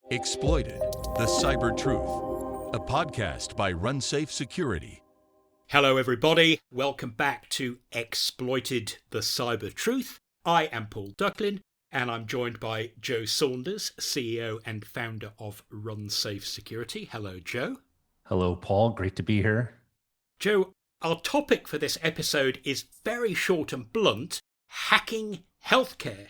Exploited, the Cyber Truth, a podcast by Runsafe Security. Hello everybody, welcome back to Exploited, the Cyber Truth. I am Paul Ducklin and I'm joined by Joe Saunders, CEO and founder of Runsafe Security. Hello Joe. Hello Paul, great to be here. Joe, our topic for this episode is very short and blunt, hacking healthcare.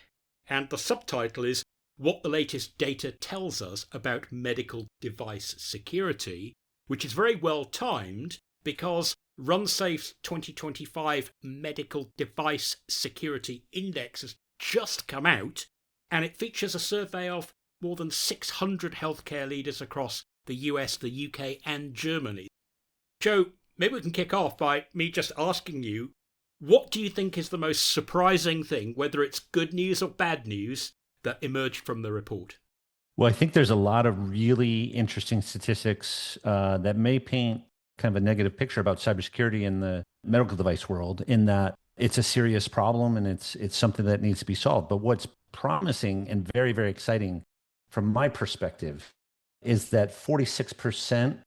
And the subtitle is What the Latest Data Tells Us About Medical Device Security, which is very well timed because Runsafe's 2025 Medical Device Security Index has just come out, and it features a survey of more than 600 healthcare leaders across the US, the UK and Germany. Joe, maybe we can kick off by me just asking you, what do you think is the most surprising thing, whether it's good news or bad news, that emerged from the report? Well, I think there's a lot of really interesting statistics that may paint kind of a negative picture about cybersecurity in the medical device world, in that it's a serious problem and it's something that needs to be solved. But what's promising and very, very exciting from my perspective is that 46%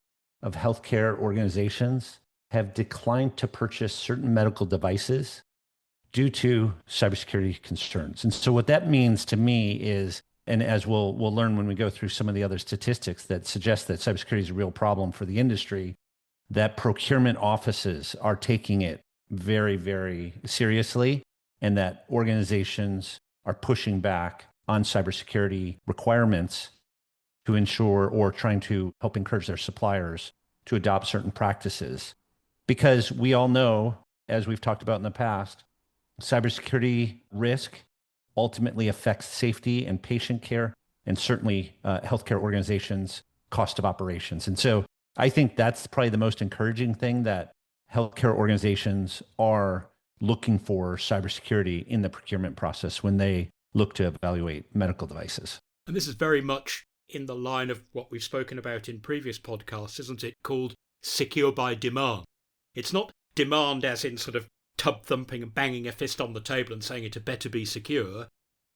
of healthcare organizations have declined to purchase certain medical devices due to cybersecurity concerns. And so what that means to me is, and as we'll learn when we go through some of the other statistics that suggest that cybersecurity is a real problem for the industry, that procurement offices are taking it very, very seriously, and that organizations are pushing back on cybersecurity requirements to ensure or trying to help encourage their suppliers to adopt certain practices. Because we all know, as we've talked about in the past, cybersecurity risk ultimately affects safety and patient care, and certainly healthcare organizations' cost of operations. And so I think that's probably the most encouraging thing, that healthcare organizations are looking for cybersecurity in the procurement process when they look to evaluate medical devices. And this is very much in the line of what we've spoken about in previous podcasts, isn't it? Called secure by demand. It's not demand as in sort of tub thumping and banging a fist on the table and saying it had better be secure.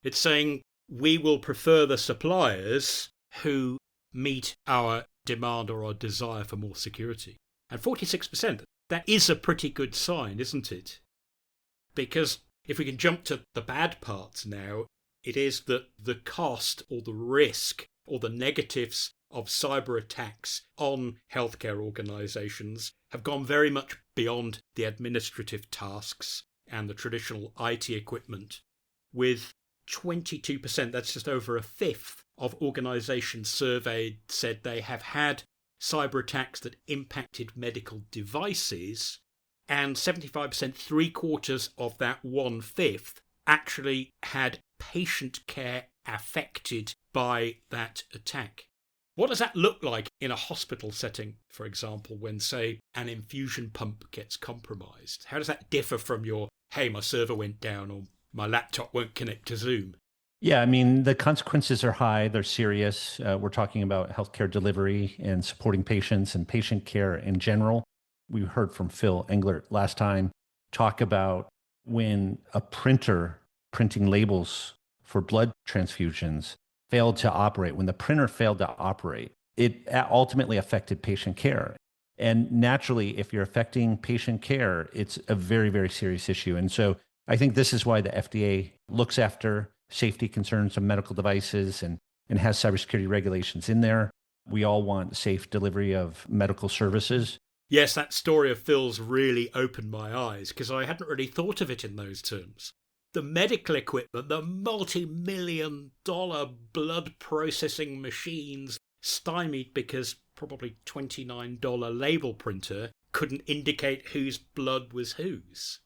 It's saying we will prefer the suppliers who meet our demand or our desire for more security. And 46%, that is a pretty good sign, isn't it? Because if we can jump to the bad parts now, it is that the cost or the risk or the negatives of cyber attacks on healthcare organisations have gone very much beyond the administrative tasks and the traditional IT equipment, with 22%, that's just over a fifth, of organisations surveyed said they have had cyber attacks that impacted medical devices, and 75%, three quarters of that one-fifth, actually had patient care affected by that attack. What does that look like in a hospital setting, for example, when, say, an infusion pump gets compromised? How does that differ from your, hey, my server went down or my laptop won't connect to Zoom? Yeah, I mean, the consequences are high. They're serious. We're talking about healthcare delivery and supporting patients and patient care in general. We heard from Phil Englert last time talk about when a printer printing labels for blood transfusions failed to operate. When the printer failed to operate, it ultimately affected patient care. And naturally, if you're affecting patient care, it's a very, very serious issue. And so I think this is why the FDA looks after safety concerns of medical devices and has cybersecurity regulations in there. We all want safe delivery of medical services. Yes, that story of Phil's really opened my eyes, because I hadn't really thought of it in those terms. The medical equipment, the multi-million-dollar blood processing machines, stymied because probably $29 label printer couldn't indicate whose blood was whose.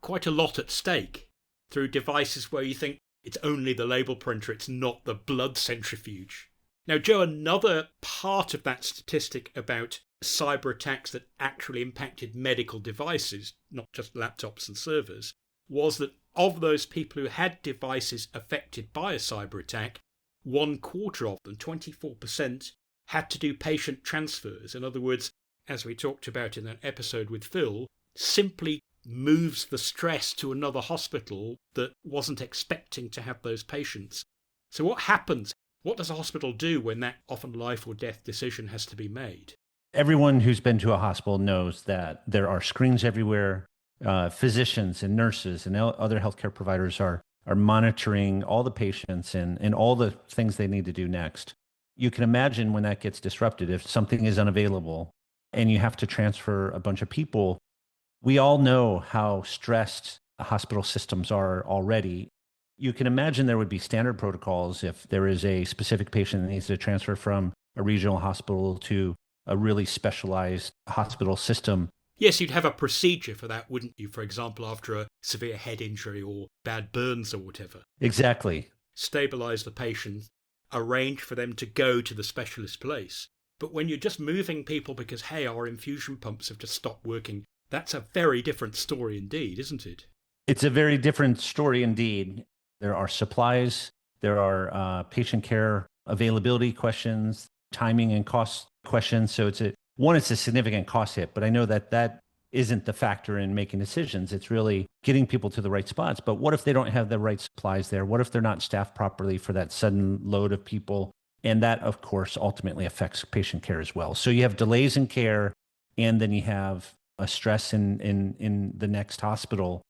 Quite a lot at stake through devices where you think it's only the label printer, it's not the blood centrifuge. Now, Joe, another part of that statistic about cyber attacks that actually impacted medical devices, not just laptops and servers, was that of those people who had devices affected by a cyber attack, 1/4 of them, 24%, had to do patient transfers. In other words, as we talked about in that episode with Phil, simply moves the stress to another hospital that wasn't expecting to have those patients. So what happens? What does a hospital do when that often life or death decision has to be made? Everyone who's been to a hospital knows that there are screens everywhere. Physicians and nurses and other healthcare providers are monitoring all the patients and all the things they need to do next. You can imagine when that gets disrupted, if something is unavailable and you have to transfer a bunch of people. We all know how stressed hospital systems are already. You can imagine there would be standard protocols if there is a specific patient that needs to transfer from a regional hospital to a really specialized hospital system. Yes, you'd have a procedure for that, wouldn't you? For example, after a severe head injury or bad burns or whatever. Exactly. Stabilize the patient, arrange for them to go to the specialist place. But when you're just moving people because, hey, our infusion pumps have just stopped working, that's a very different story indeed, isn't it? It's a very different story indeed. There are supplies, there are patient care availability questions, timing and cost questions. So it's a significant cost hit, but I know that isn't the factor in making decisions. It's really getting people to the right spots. But what if they don't have the right supplies there? What if they're not staffed properly for that sudden load of people? And that, of course, ultimately affects patient care as well. So you have delays in care, and then you have a stress in the next hospital.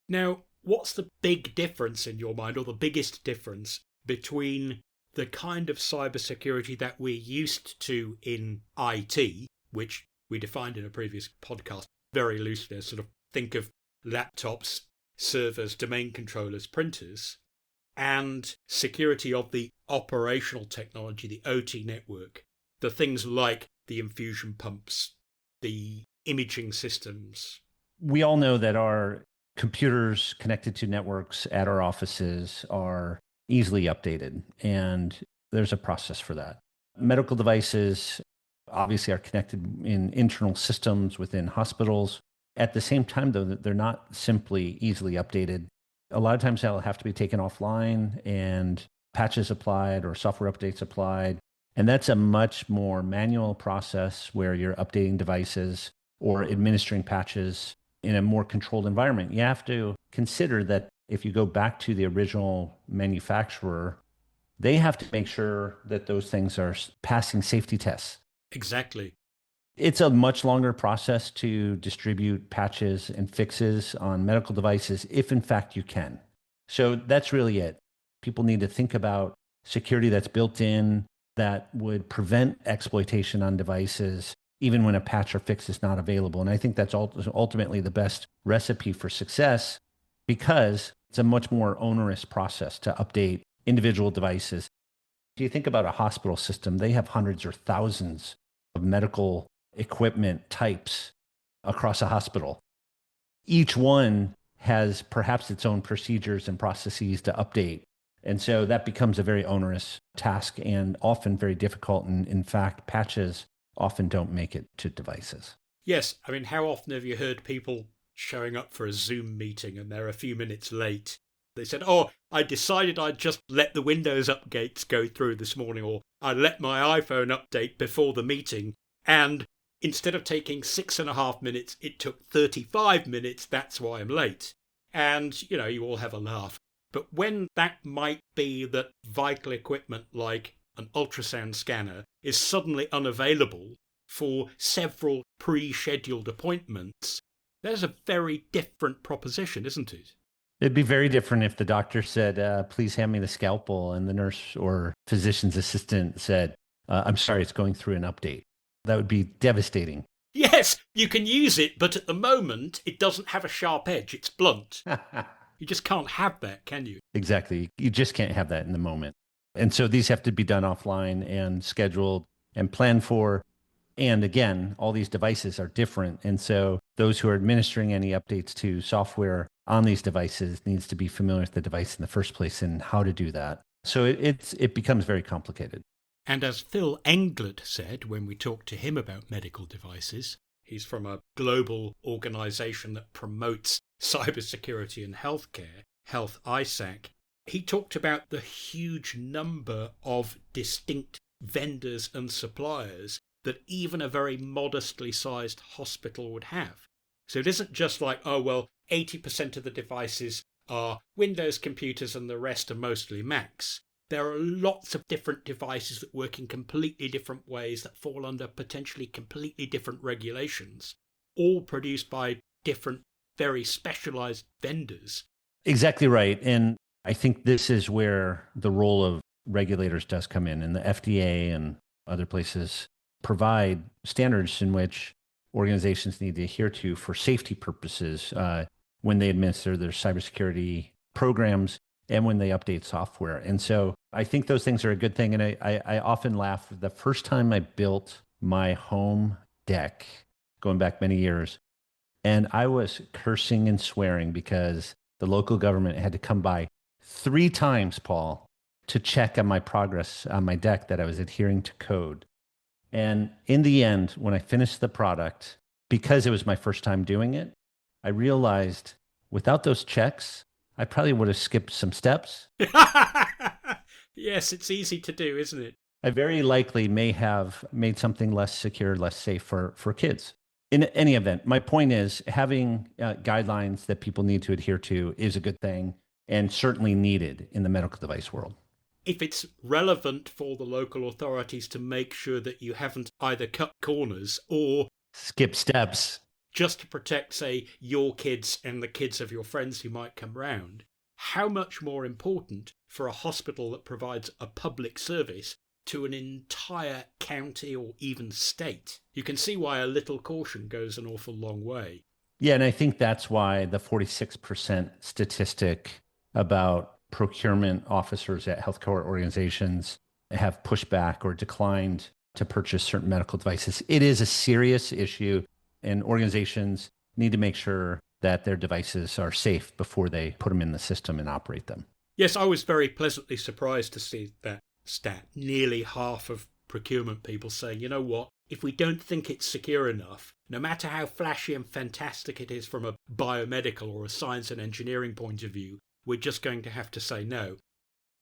Now, what's the big difference in your mind, or the biggest difference between the kind of cybersecurity that we're used to in IT, which we defined in a previous podcast very loosely as sort of think of laptops, servers, domain controllers, printers, and security of the operational technology, the OT network, the things like the infusion pumps, the imaging systems? We all know that our computers connected to networks at our offices are easily updated, and there's a process for that. Medical devices obviously are connected in internal systems within hospitals. At the same time, though, they're not simply easily updated. A lot of times they'll have to be taken offline and patches applied or software updates applied. And that's a much more manual process where you're updating devices or administering patches in a more controlled environment. You have to consider that if you go back to the original manufacturer, they have to make sure that those things are passing safety tests. Exactly. It's a much longer process to distribute patches and fixes on medical devices, if in fact you can. So that's really it. People need to think about security that's built in that would prevent exploitation on devices, even when a patch or fix is not available. And I think that's ultimately the best recipe for success, because it's a much more onerous process to update individual devices. If you think about a hospital system, they have hundreds or thousands of medical equipment types across a hospital. Each one has perhaps its own procedures and processes to update. And so that becomes a very onerous task and often very difficult. And in fact, patches often don't make it to devices. Yes, I mean, how often have you heard people showing up for a Zoom meeting and they're a few minutes late? They said, oh, I decided I'd just let the Windows updates go through this morning, or I let my iPhone update before the meeting, and instead of taking 6.5 minutes, it took 35 minutes. That's why I'm late. And, you all have a laugh. But when that might be that vital equipment like an ultrasound scanner is suddenly unavailable for several pre-scheduled appointments, there's a very different proposition, isn't it? It'd be very different if the doctor said, please hand me the scalpel, and the nurse or physician's assistant said, I'm sorry, it's going through an update. That would be devastating. Yes, you can use it, but at the moment, it doesn't have a sharp edge. It's blunt. You just can't have that, can you? Exactly. You just can't have that in the moment. And so these have to be done offline and scheduled and planned for. And again, all these devices are different. And so those who are administering any updates to software on these devices needs to be familiar with the device in the first place and how to do that. So it becomes very complicated. And as Phil Englert said when we talked to him about medical devices, he's from a global organisation that promotes cybersecurity in healthcare, Health ISAC. He talked about the huge number of distinct vendors and suppliers that even a very modestly sized hospital would have. So it isn't just like, 80% of the devices are Windows computers and the rest are mostly Macs. there are lots of different devices that work in completely different ways that fall under potentially completely different regulations, all produced by different, very specialized vendors. Exactly right. And I think this is where the role of regulators does come in, and the FDA and other places provide standards in which organizations need to adhere to for safety purposes when they administer their cybersecurity programs and when they update software. And so I think those things are a good thing. And I often laugh. The first time I built my home deck, going back many years, and I was cursing and swearing because the local government had to come by 3 times, Paul, to check on my progress on my deck that I was adhering to code. And in the end, when I finished the product, because it was my first time doing it, I realized without those checks, I probably would have skipped some steps. Yes, it's easy to do, isn't it? I very likely may have made something less secure, less safe for kids. In any event, my point is having guidelines that people need to adhere to is a good thing and certainly needed in the medical device world. If it's relevant for the local authorities to make sure that you haven't either cut corners or skip steps just to protect, say, your kids and the kids of your friends who might come round, how much more important for a hospital that provides a public service to an entire county or even state? You can see why a little caution goes an awful long way. Yeah, and I think that's why the 46% statistic about procurement officers at healthcare organizations have pushed back or declined to purchase certain medical devices. It is a serious issue, and organizations need to make sure that their devices are safe before they put them in the system and operate them. Yes, I was very pleasantly surprised to see that stat. Nearly half of procurement people saying, you know what, if we don't think it's secure enough, no matter how flashy and fantastic it is from a biomedical or a science and engineering point of view, we're just going to have to say no.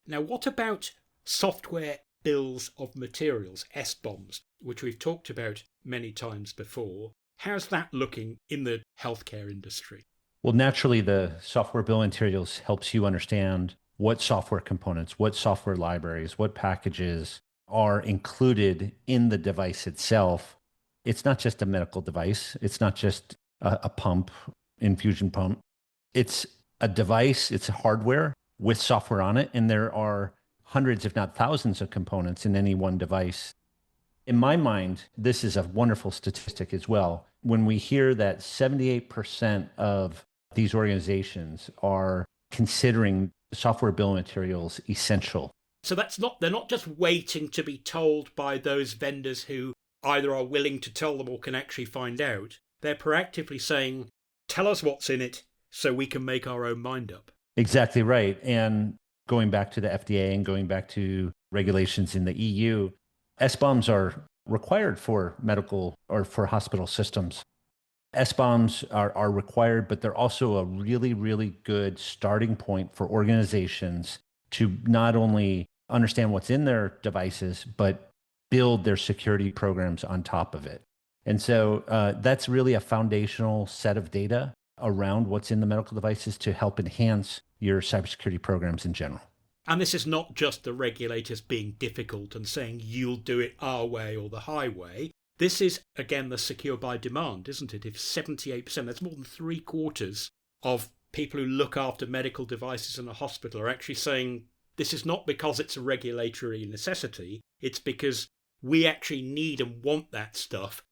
Now, what about software bills of materials, SBOMs, which we've talked about many times before? How's that looking in the healthcare industry? Well, naturally, the software bill of materials helps you understand what software components, what software libraries, what packages are included in the device itself. It's not just a medical device. It's not just a pump, infusion pump. It's a device, it's hardware with software on it, and there are hundreds, if not thousands, of components in any one device. In my mind, this is a wonderful statistic as well. When we hear that 78% of these organizations are considering software bill of materials essential. So they're not just waiting to be told by those vendors who either are willing to tell them or can actually find out. They're proactively saying, tell us what's in it so we can make our own mind up. Exactly right. And going back to the FDA and going back to regulations in the EU, SBOMs are required for medical or for hospital systems. SBOMs are required, but they're also a really, really good starting point for organizations to not only understand what's in their devices, but build their security programs on top of it. And so that's really a foundational set of data around what's in the medical devices to help enhance your cybersecurity programs in general. And this is not just the regulators being difficult and saying you'll do it our way or the highway. This is, again, the secure by demand, isn't it? If 78%, that's more than 3/4 of people who look after medical devices in a hospital are actually saying this is not because it's a regulatory necessity, it's because we actually need and want that stuff.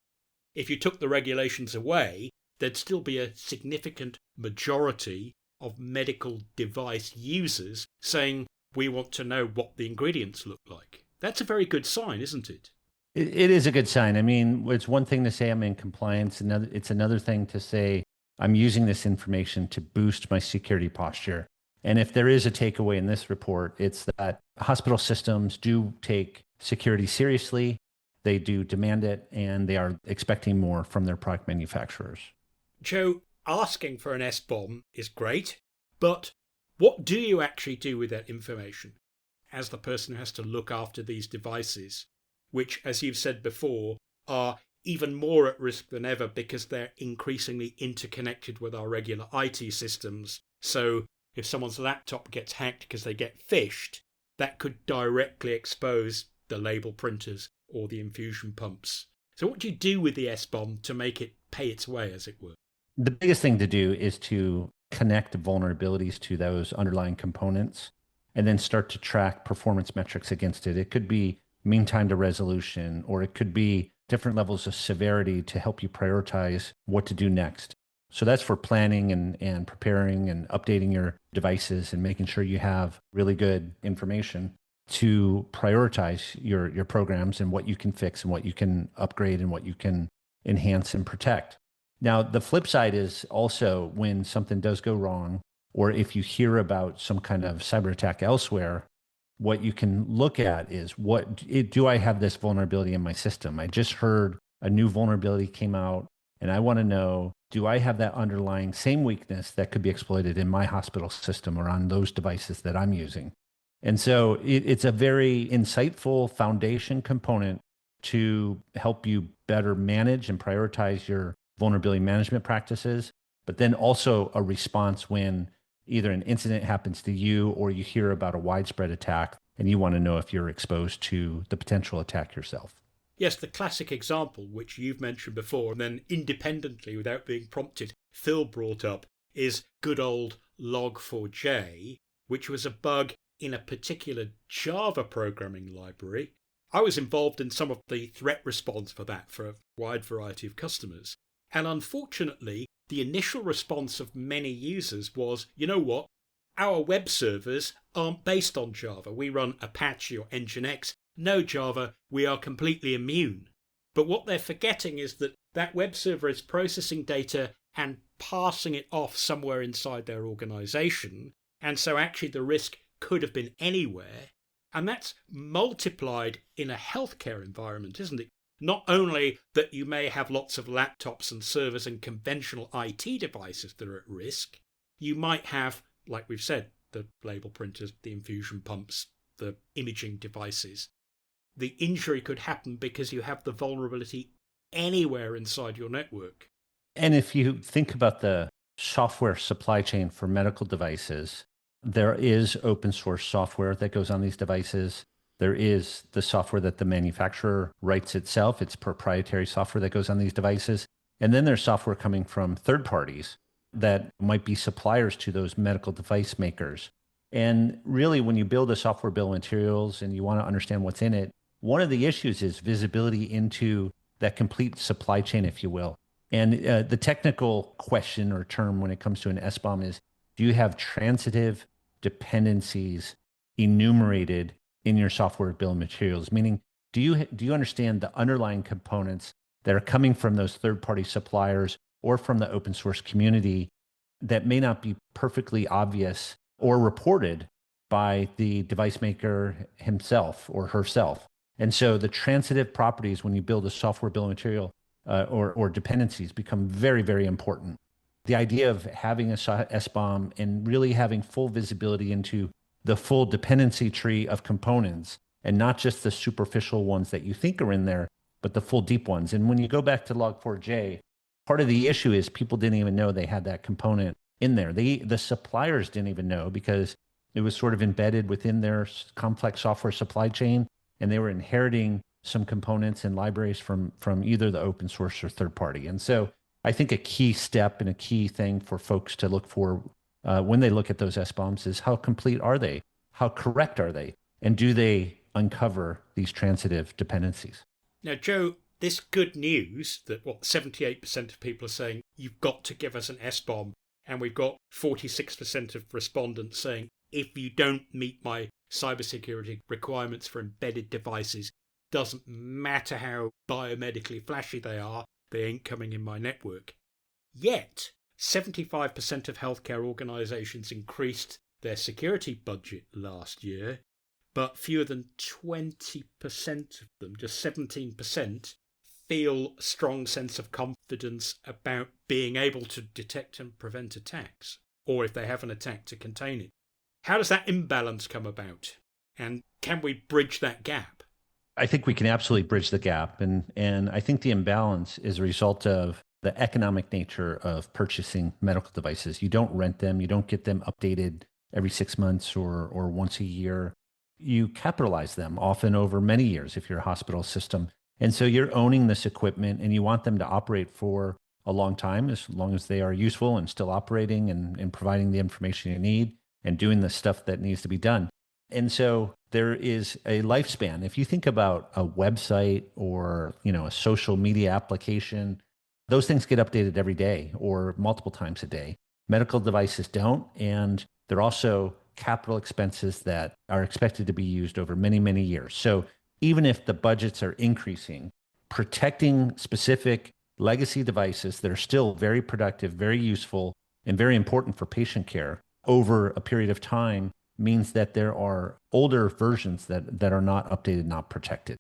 If you took the regulations away, there'd still be a significant majority of medical device users saying, we want to know what the ingredients look like. That's a very good sign, isn't it? It is a good sign. I mean, it's one thing to say I'm in compliance. It's another thing to say I'm using this information to boost my security posture. And if there is a takeaway in this report, it's that hospital systems do take security seriously. They do demand it, and they are expecting more from their product manufacturers. Joe, asking for an SBOM is great, but what do you actually do with that information as the person who has to look after these devices, which, as you've said before, are even more at risk than ever because they're increasingly interconnected with our regular IT systems? So if someone's laptop gets hacked because they get phished, that could directly expose the label printers or the infusion pumps. So what do you do with the SBOM to make it pay its way, as it were? The biggest thing to do is to connect vulnerabilities to those underlying components and then start to track performance metrics against it. It could be mean time to resolution, or it could be different levels of severity to help you prioritize what to do next. So that's for planning and preparing and updating your devices and making sure you have really good information to prioritize your programs and what you can fix and what you can upgrade and what you can enhance and protect. Now, the flip side is also when something does go wrong, or if you hear about some kind of cyber attack elsewhere, what you can look at is do I have this vulnerability in my system? I just heard a new vulnerability came out, and I want to know, do I have that underlying same weakness that could be exploited in my hospital system or on those devices that I'm using? And so it's a very insightful foundation component to help you better manage and prioritize your vulnerability management practices, but then also a response when either an incident happens to you or you hear about a widespread attack and you want to know if you're exposed to the potential attack yourself. Yes, the classic example, which you've mentioned before, and then independently, without being prompted, Phil brought up, is good old log4j, which was a bug in a particular Java programming library. I was involved in some of the threat response for that for a wide variety of customers. And unfortunately, the initial response of many users was, you know what, our web servers aren't based on Java. We run Apache or Nginx. No Java, we are completely immune. But what they're forgetting is that that web server is processing data and passing it off somewhere inside their organization. And so actually the risk could have been anywhere. And that's multiplied in a healthcare environment, isn't it? Not only that you may have lots of laptops and servers and conventional IT devices that are at risk, you might have, like we've said, the label printers, the infusion pumps, the imaging devices. The injury could happen because you have the vulnerability anywhere inside your network. And if you think about the software supply chain for medical devices, there is open source software that goes on these devices. There is the software that the manufacturer writes itself. It's proprietary software that goes on these devices. And then there's software coming from third parties that might be suppliers to those medical device makers. And really, when you build a software bill of materials and you want to understand what's in it, one of the issues is visibility into that complete supply chain, if you will. And the technical question or term when it comes to an SBOM is, do you have transitive dependencies enumerated in your software bill of materials? Meaning, do you understand the underlying components that are coming from those third-party suppliers or from the open source community that may not be perfectly obvious or reported by the device maker himself or herself? And so the transitive properties when you build a software bill of material or dependencies become very, very important. The idea of having a SBOM and really having full visibility into the full dependency tree of components and not just the superficial ones that you think are in there, but the full deep ones. And when you go back to log4j, part of the issue is people didn't even know they had that component in there. The suppliers didn't even know because it was sort of embedded within their complex software supply chain, and they were inheriting some components and libraries from either the open source or third party. And so I think a key step and a key thing for folks to look for when they look at those SBOMs is how complete are they? How correct are they? And do they uncover these transitive dependencies? Now, Joe, this good news that 78% of people are saying you've got to give us an SBOM, and we've got 46% of respondents saying if you don't meet my cybersecurity requirements for embedded devices, doesn't matter how biomedically flashy they are, they ain't coming in my network. Yet, 75% of healthcare organisations increased their security budget last year, but fewer than 20% of them, just 17%, feel a strong sense of confidence about being able to detect and prevent attacks, or if they have an attack, to contain it. How does that imbalance come about? And can we bridge that gap? I think we can absolutely bridge the gap. And I think the imbalance is a result of the economic nature of purchasing medical devices. You don't rent them. You don't get them updated every 6 months or once a year. you capitalize them often over many years if you're a hospital system. And so you're owning this equipment and you want them to operate for a long time, as long as they are useful and still operating and providing the information you need and doing the stuff that needs to be done. And so there is a lifespan. If you think about a website or, a social media application, those things get updated every day or multiple times a day. Medical devices don't, and they're also capital expenses that are expected to be used over many, many years. So even if the budgets are increasing, protecting specific legacy devices that are still very productive, very useful, and very important for patient care over a period of time means that there are older versions that are not updated, not protected.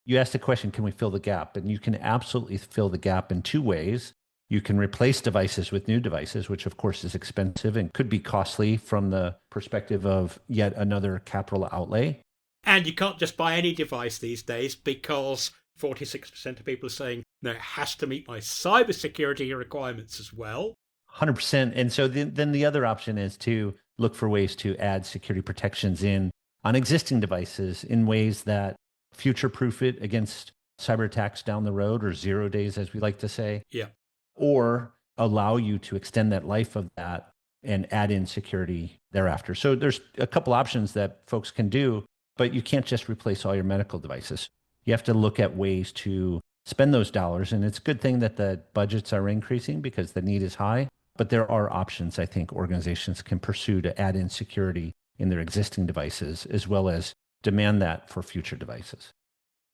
You asked the question, can we fill the gap? And you can absolutely fill the gap in two ways. You can replace devices with new devices, which of course is expensive and could be costly from the perspective of yet another capital outlay. And you can't just buy any device these days because 46% of people are saying, no, it has to meet my cybersecurity requirements as well. 100%. And so then the other option is to look for ways to add security protections in on existing devices in ways that future-proof it against cyber attacks down the road, or 0 days, as we like to say. Yeah. Or allow you to extend that life of that and add in security thereafter. So there's a couple options that folks can do, but you can't just replace all your medical devices. You have to look at ways to spend those dollars. And it's a good thing that the budgets are increasing because the need is high. But there are options I think organizations can pursue to add in security in their existing devices, as well as demand that for future devices.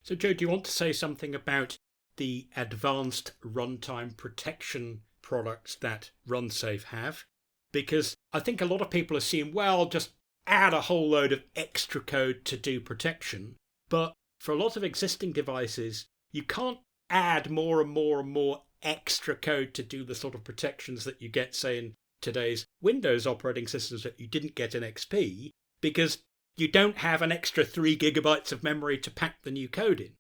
So Joe, do you want to say something about the advanced runtime protection products that RunSafe have? Because I think a lot of people assume, well, just add a whole load of extra code to do protection. But for a lot of existing devices, you can't add more and more and more extra code to do the sort of protections that you get, say, in today's Windows operating systems that you didn't get in XP, because you don't have an extra 3 gigabytes of memory to pack the new code in.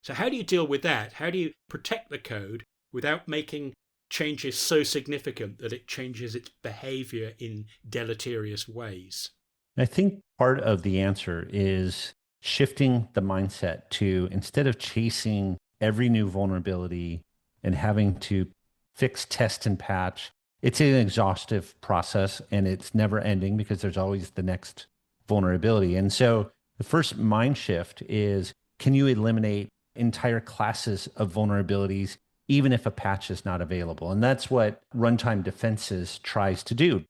So how do you deal with that? How do you protect the code without making changes so significant that it changes its behavior in deleterious ways? I think part of the answer is shifting the mindset to, instead of chasing every new vulnerability and having to fix, test, and patch, it's an exhaustive process and it's never ending because there's always the next vulnerability. And so the first mind shift is, can you eliminate entire classes of vulnerabilities even if a patch is not available? And that's what Runtime Defenses tries to do.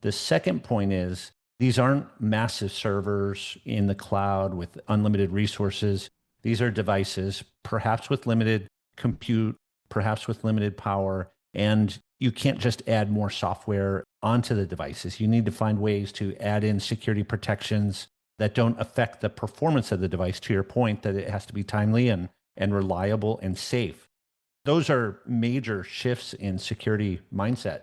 The second point is, these aren't massive servers in the cloud with unlimited resources. These are devices, perhaps with limited compute, perhaps with limited power, and you can't just add more software onto the devices. You need to find ways to add in security protections that don't affect the performance of the device, to your point that it has to be timely and reliable and safe. Those are major shifts in security mindset.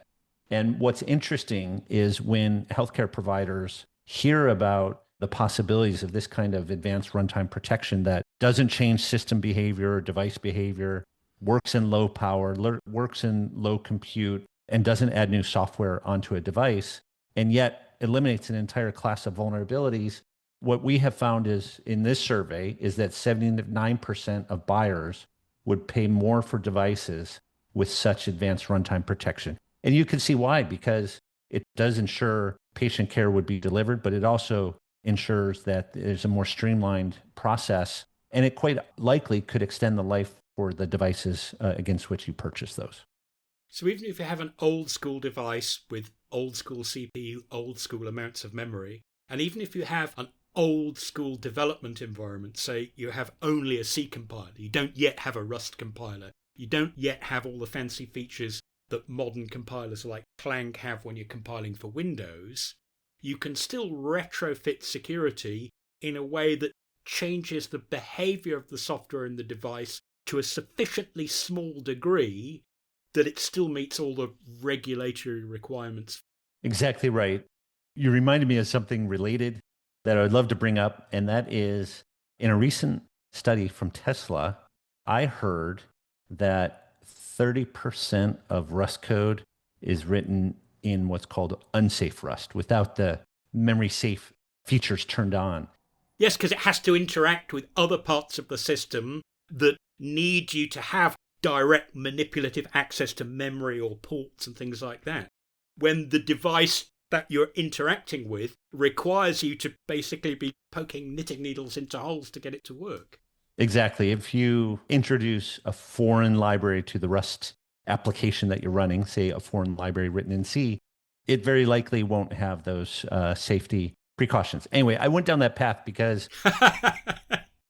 And what's interesting is when healthcare providers hear about the possibilities of this kind of advanced runtime protection that doesn't change system behavior or device behavior, works in low power, works in low compute, and doesn't add new software onto a device, and yet eliminates an entire class of vulnerabilities, what we have found is, in this survey, is that 79% of buyers would pay more for devices with such advanced runtime protection. And you can see why, because it does ensure patient care would be delivered, but it also ensures that there's a more streamlined process, and it quite likely could extend the life for the devices against which you purchase those. So even if you have an old school device with old school CPU, old school amounts of memory, and even if you have an old school development environment, say you have only a C compiler, you don't yet have a Rust compiler, you don't yet have all the fancy features that modern compilers like Clang have when you're compiling for Windows, you can still retrofit security in a way that changes the behavior of the software in the device to a sufficiently small degree that it still meets all the regulatory requirements. Exactly right. You reminded me of something related that I would love to bring up, and that is, in a recent study from Tesla, I heard that 30% of Rust code is written in what's called unsafe Rust, without the memory safe features turned on. Yes, because it has to interact with other parts of the system that need you to have direct manipulative access to memory or ports and things like that. When the device that you're interacting with requires you to basically be poking knitting needles into holes to get it to work. Exactly. If you introduce a foreign library to the Rust application that you're running, say a foreign library written in C, it very likely won't have those safety precautions. Anyway, I went down that path because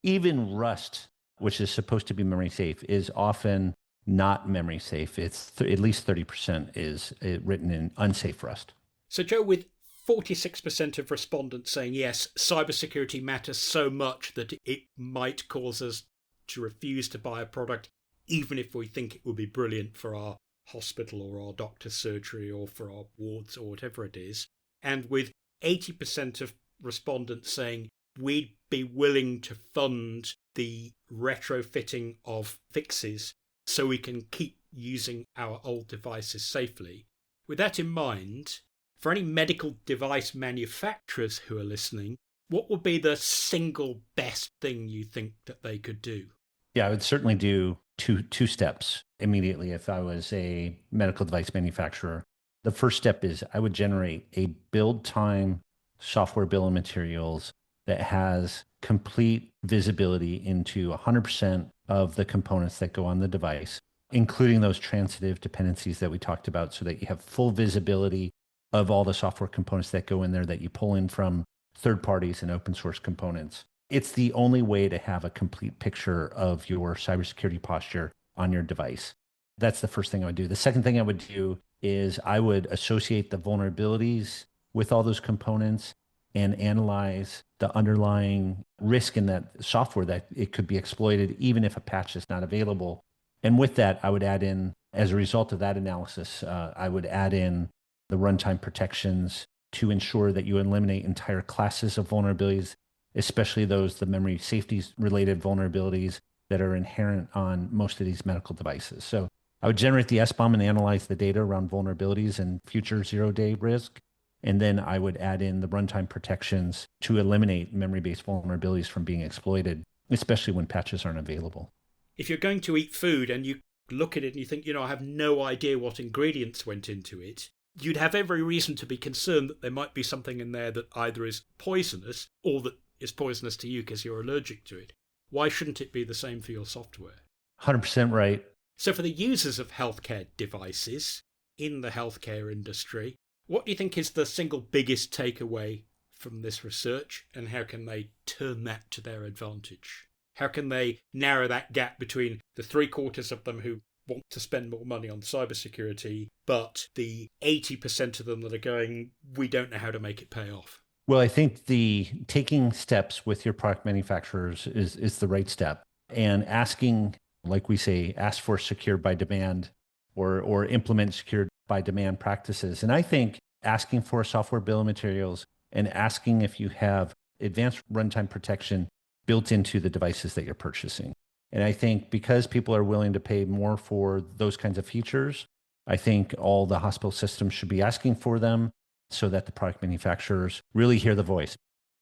even Rust, which is supposed to be memory safe, is often not memory safe. It's at least 30% is written in unsafe Rust. So, Joe, with 46% of respondents saying yes, cybersecurity matters so much that it might cause us to refuse to buy a product, even if we think it would be brilliant for our hospital or our doctor's surgery or for our wards or whatever it is. And with 80% of respondents saying we'd be willing to fund the retrofitting of fixes so we can keep using our old devices safely. With that in mind, for any medical device manufacturers who are listening, what would be the single best thing you think that they could do? Yeah, I would certainly do two steps immediately if I was a medical device manufacturer. The first step is I would generate a build time software bill of materials that has complete visibility into 100% of the components that go on the device, including those transitive dependencies that we talked about, so that you have full visibility of all the software components that go in there that you pull in from third parties and open source components. It's the only way to have a complete picture of your cybersecurity posture on your device. That's the first thing I would do. The second thing I would do is I would associate the vulnerabilities with all those components and analyze the underlying risk in that software that it could be exploited, even if a patch is not available. And with that, I would add in, as a result of that analysis, I would add in the runtime protections to ensure that you eliminate entire classes of vulnerabilities, especially the memory safety related vulnerabilities that are inherent on most of these medical devices. So I would generate the SBOM and analyze the data around vulnerabilities and future zero-day risk. And then I would add in the runtime protections to eliminate memory-based vulnerabilities from being exploited, especially when patches aren't available. If you're going to eat food and you look at it and you think, I have no idea what ingredients went into it, you'd have every reason to be concerned that there might be something in there that either is poisonous or that is poisonous to you because you're allergic to it. Why shouldn't it be the same for your software? 100% right. So for the users of healthcare devices in the healthcare industry, what do you think is the single biggest takeaway from this research, and how can they turn that to their advantage? How can they narrow that gap between the 3/4 of them who want to spend more money on cybersecurity, but the 80% of them that are going, we don't know how to make it pay off? Well, I think the taking steps with your product manufacturers is the right step. And asking, like we say, ask for secured by demand or implement secured by demand practices. And I think asking for a software bill of materials and asking if you have advanced runtime protection built into the devices that you're purchasing. And I think because people are willing to pay more for those kinds of features, I think all the hospital systems should be asking for them so that the product manufacturers really hear the voice.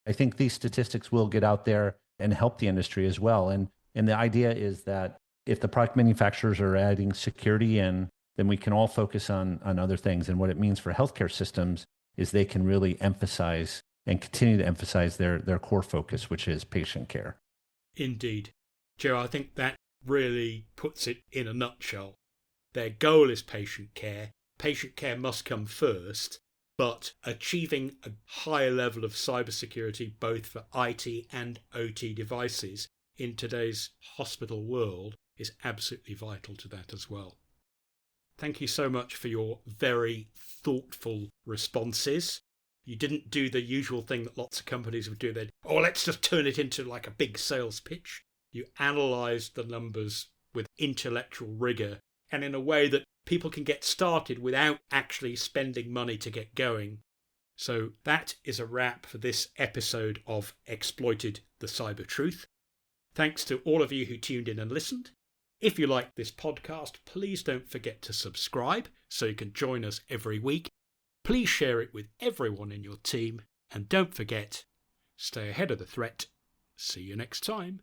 I think these statistics will get out there and help the industry as well. And the idea is that if the product manufacturers are adding security in, then we can all focus on other things. And what it means for healthcare systems is they can really emphasize and continue to emphasize their core focus, which is patient care. Indeed. Joe, I think that really puts it in a nutshell. Their goal is patient care. Patient care must come first, but achieving a higher level of cybersecurity, both for IT and OT devices in today's hospital world, is absolutely vital to that as well. Thank you so much for your very thoughtful responses. You didn't do the usual thing that lots of companies would do. They'd, let's just turn it into like a big sales pitch. You analysed the numbers with intellectual rigour and in a way that people can get started without actually spending money to get going. So that is a wrap for this episode of Exploited the Cyber Truth. Thanks to all of you who tuned in and listened. If you like this podcast, please don't forget to subscribe so you can join us every week. Please share it with everyone in your team. And don't forget, stay ahead of the threat See you next time.